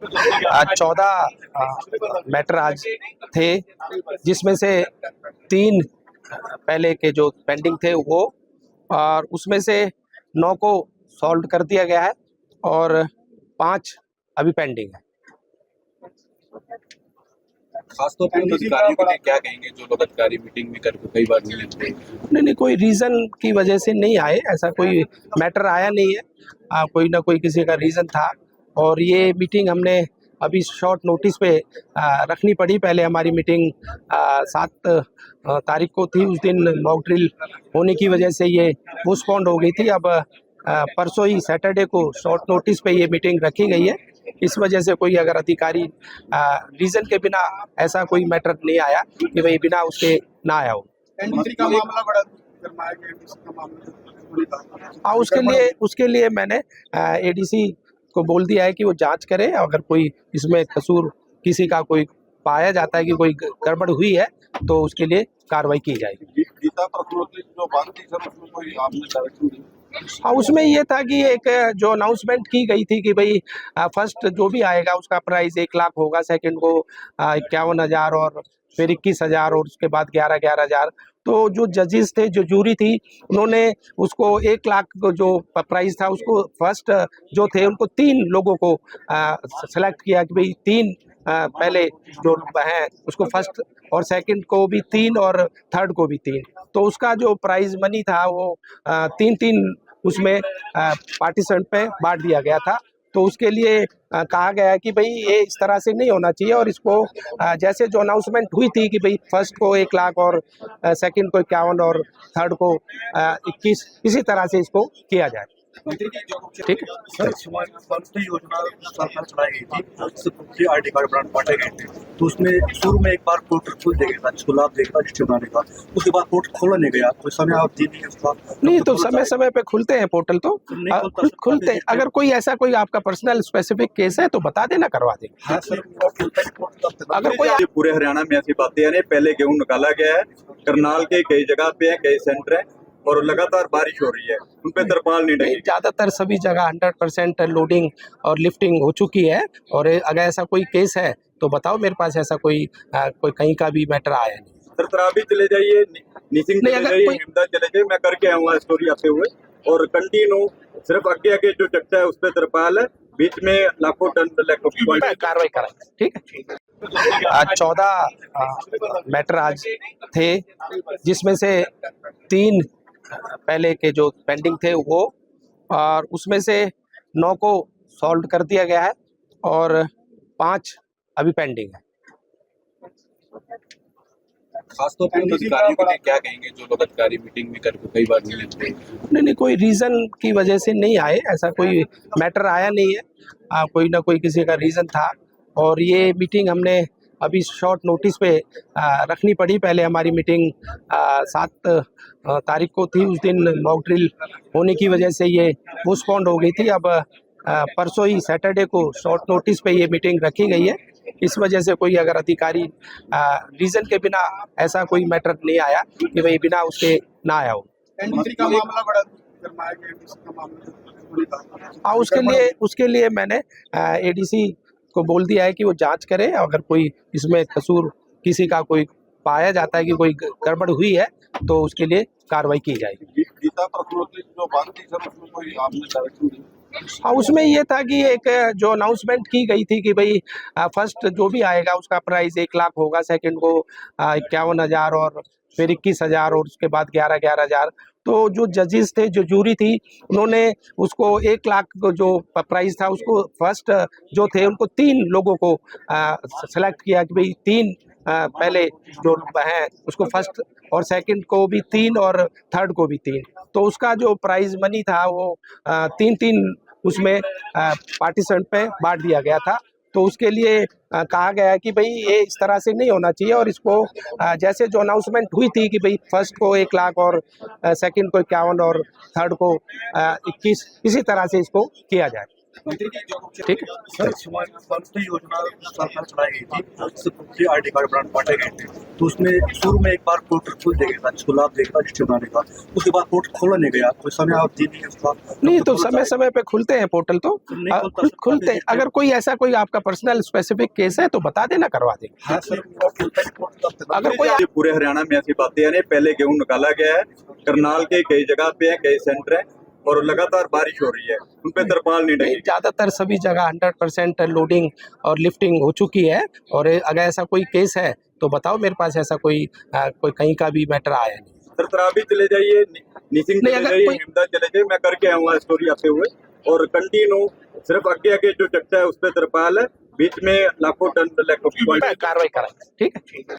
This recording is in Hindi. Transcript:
आज 14 मैटर आज थे, जिसमें से 3 पहले के जो पेंडिंग थे वो, और उसमें से 9 को सॉल्व कर दिया गया है और 5 अभी पेंडिंग है। खासतौर पर अधिकारियों के लिए क्या कहेंगे, जो लोग अधिकारी मीटिंग में करके कई बार नहीं आते? नहीं, कोई रीज़न की वजह से नहीं आए, ऐसा कोई मैटर आया नहीं है। कोई ना कोई किसी का रीज़न था और ये मीटिंग हमने अभी शॉर्ट नोटिस पे रखनी पड़ी। पहले हमारी मीटिंग 7 तारीख को थी, उस दिन मॉक ड्रिल होने की वजह से ये पोस्टपोन्ड हो गई थी। अब परसों ही सैटरडे को शॉर्ट नोटिस पे ये मीटिंग रखी गई है। इस वजह से कोई अगर अधिकारी रीज़न के बिना ऐसा कोई मैटर नहीं आया कि भाई बिना उसके ना आया हो। का मामला बड़ा गरमाया गया, उसके लिए मैंने एडीसी को बोल दिया है कि वो जांच करे। अगर कोई इसमें कसूर किसी का कोई पाया जाता है कि कोई गड़बड़ हुई है तो उसके लिए कार्रवाई की जाएगी। गीता प्रश्नोत्तरी जो बात थी सर, उसमें कोई आपने डायरेक्शन दी? हाँ, उसमें ये था कि एक जो अनाउंसमेंट की गई थी कि भाई फर्स्ट जो भी आएगा उसका प्राइस 1 लाख होगा, सेकंड को 51,000 और फिर 21,000 और उसके बाद 11,000। तो जो जजेस थे, जो जूरी थी, उन्होंने उसको 1 लाख को जो प्राइस था उसको फर्स्ट जो थे उनको 3 लोगों को सेलेक्ट किया कि भाई 3 पहले जो हैं उसको फर्स्ट और सेकंड को भी 3 और थर्ड को भी 3। तो उसका जो प्राइज मनी था वो 3-3 उसमें पार्टिसिपेंट पे बांट दिया गया था। तो उसके लिए कहा गया है कि भाई ये इस तरह से नहीं होना चाहिए और इसको जैसे जो अनाउंसमेंट हुई थी कि भाई फर्स्ट को 1 लाख और सेकंड को 51 और थर्ड को 21, इसी तरह से इसको किया जाए। ठीक है सर, योजना सरकार चलाई गई थी, उससे कुछ आईडी कार्ड बांटे गए थे, तो उसमें शुरू में एक बार पोर्टल खोल दिया गया था जिसको लाभ देगा रजिस्टर बनाने का। उसके बाद पोर्टल खोला नहीं गया, कोई समय आप दी नहीं है उसका? नहीं, तो समय पे खुलते हैं पोर्टल, तो खुलते हैं। अगर कोई ऐसा कोई आपका पर्सनल स्पेसिफिक केस है तो बता देना, करवा देंगे। हाँ सर, अगर कोई पूरे हरियाणा में ऐसी बातें हैं, पहले गेहूं निकाला गया है, करनाल के कई जगह पे है, कई सेंटर है और लगातार बारिश हो रही है, उन पे तरपाल नहीं डली। ज़्यादातर सभी जगह 100% लोडिंग और लिफ्टिंग हो चुकी है। और अगर ऐसा कोई केस है तो बताओ, मेरे पास ऐसा कोई कहीं का भी मैटर आया नहीं। सर, तराबी चले जाइए, निसिंग चले जाइए, हिमदा चले जाइए, मैं करके आऊँगा स्टोरी आते हुए। और कंटिन्यू सिर्फ आगे जो चक्का है उस पर तरपाल है, बीच में लाखों टन कार्रवाई कराएंगे। ठीक है। आज 14 मैटर आज थे, जिसमें से 3 पहले के जो पेंडिंग थे वो, और उसमें से 9 को सॉल्व कर दिया गया है और 5 अभी पेंडिंग है। खासतौर पर अधिकारियों के लिए क्या कहेंगे, जो लोग अधिकारी मीटिंग में करके कई बार नहीं आते? नहीं, कोई रीज़न की वजह से नहीं आए, ऐसा कोई मैटर आया नहीं है। कोई ना कोई किसी का रीज़न था और ये मीटिंग हमने अभी शॉर्ट नोटिस पे रखनी पड़ी। पहले हमारी मीटिंग 7 तारीख को थी, उस दिन मॉक ड्रिल होने की वजह से ये पोस्टपोन्ड हो गई थी। अब परसों ही सैटरडे को शॉर्ट नोटिस पे ये मीटिंग रखी गई है। इस वजह से कोई अगर अधिकारी रीज़न के बिना ऐसा कोई मैटर नहीं आया कि भाई बिना उसके ना आया हो। का मामला बड़ा गरमाया गया, उसके लिए मैंने एडीसी को बोल दिया है कि वो जांच करे। अगर कोई इसमें कसूर किसी का कोई पाया जाता है कि कोई गड़बड़ हुई है तो उसके लिए कार्रवाई की जाएगी। गीता प्रश्नोत्तरी जो बात थी सर, उसमें कोई आपने डायरेक्शन दी? हाँ, उसमें ये था कि एक जो अनाउंसमेंट की गई थी कि भाई फर्स्ट जो भी आएगा उसका प्राइस 1 लाख होगा, सेकंड को 51,000 और फिर 21,000 और उसके बाद 11,000। तो जो जजेस थे, जो जूरी थी, उन्होंने उसको 1 लाख को जो प्राइस था उसको फर्स्ट जो थे उनको 3 लोगों को सेलेक्ट किया कि भाई 3 पहले जो हैं उसको फर्स्ट और सेकंड को भी 3 और थर्ड को भी 3। तो उसका जो प्राइज मनी था वो 3-3 उसमें पार्टिसिपेंट पे बांट दिया गया था। तो उसके लिए कहा गया है कि भाई ये इस तरह से नहीं होना चाहिए और इसको जैसे जो अनाउंसमेंट हुई थी कि भाई फर्स्ट को 1 लाख और सेकंड को 51 और थर्ड को 21, इसी तरह से इसको किया जाए। ठीक है। सर स्वास्थ्य योजना सरकार चलाई गई थी, उससे फ्री ID कार्ड बांटे गए थे। तो उसमें शुरू में एक बार पोर्टल खुल देगा था, जिसको लाभ देगा रजिस्टर बनाने का। उसके बाद पोर्टल खोला नहीं गया, कोई समय आप दी नहीं उसका। नहीं तो समय समय पे खुलते हैं पोर्टल, तो नहीं खुलता, खुलते हैं। अगर कोई ऐसा कोई आपका पर्सनल स्पेसिफिक केस है तो बता देना, करवा देंगे। हाँ सर, अगर कोई ये पूरे हरियाणा में ऐसी बातें हैं नहीं, पहले गेहूं निकाला गया है, करनाल के कई जगह पे है, कई सेंटर है, और लगातार बारिश हो रही है, उन पे तरपाल नहीं डली। ज्यादातर सभी जगह 100% लोडिंग और लिफ्टिंग हो चुकी है। और अगर ऐसा कोई केस है तो बताओ, मेरे पास ऐसा कोई कहीं का भी मैटर आया नहीं। सर तराबी चले जाइए, निसिंग नहीं, चले अगर जाइए, कोई- हिमदा चले जाइए, मैं करके आऊंगा स्टोरी आते हुए। और कंटिन्यू सिर्फ आगे आगे जो चक्का है उस पे तरपाल है, बीच में लाखों टन कार्रवाई कराएंगे, ठीक है।